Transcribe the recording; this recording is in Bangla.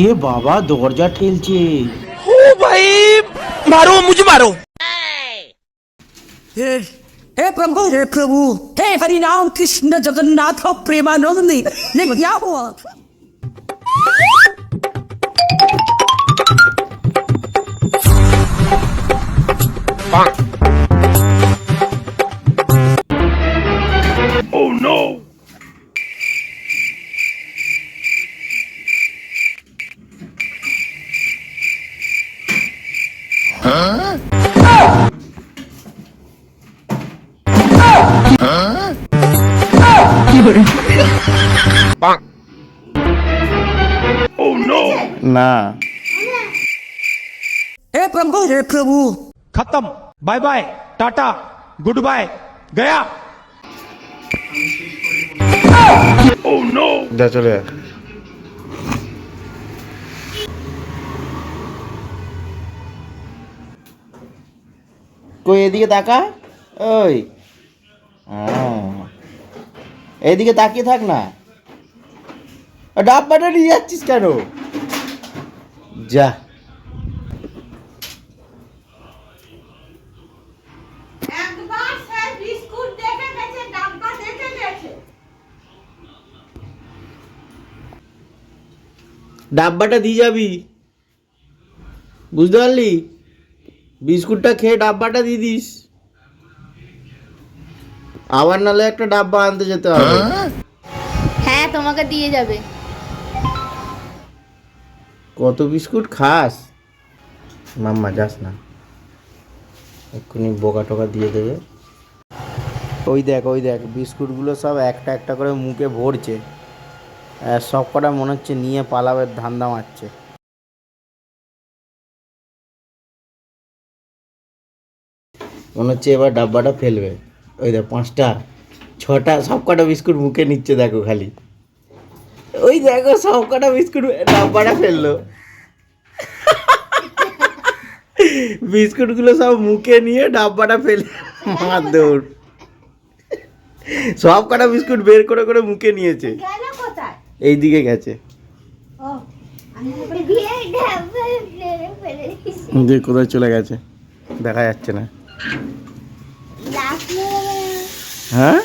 এ বাবা দরজা ঠেলছে। ओ भाई मारो मुझे मारो। हे प्रभु हे हरि राम कृष्ण जगन्नाथ प्रेमानंद ने क्या हुआ? Oh no! Oh no! না हे प्रभु खत्म bye bye tata goodbye गया। Oh no! যা চলে যা। কই এদিকে তাকা। ওই এইদিকে তাকিয়ে থাক না, ডাব্বাটা নিয়ে যাচ্ছিস কেন? যা একবার স্যার বিস্কুট দেখে গেছে, ডাব্বা দেখে গেছে। ডাব্বাটা দিয়ে যাবি, বুঝতে পারলি? বিস্কুটটা খেয়ে ডাব্বাটা দিয়ে দিস, আবার নাহলে একটা ডাব্বা আনতে যেতে হবে। হ্যাঁ তোমাকে দিয়ে যাবে। কত বিস্কুট খাস মাম্মা, যাস না, এক্ষুনি বোকা টোকা দিয়ে দেবে। ওই দেখ বিস্কুটগুলো সব একটা একটা করে মুখে ভরছে, সব কটা মনে হচ্ছে নিয়ে পালাবে, ধান্দা মারছে। মনে হচ্ছে এবার ডাব্বাটা ফেলবে। ওই দেখ 5টা 6টা সব কটা বিস্কুট মুখে নিচ্ছে, দেখো খালি। ওই দেখো সব কটা বিস্কুট ডাব্বাটা ফেললো। বিস্কুটগুলো সব মুখে নিয়ে ডাব্বাটা ফেলে মার দৌড়। সব কটা বিস্কুট বের করে করে মুখে নিয়েছে। গেল কোথায়? এই দিকে গেছে। ও আমি যে কোথায় চলে গেছে দেখা যাচ্ছে না। হ্যাঁ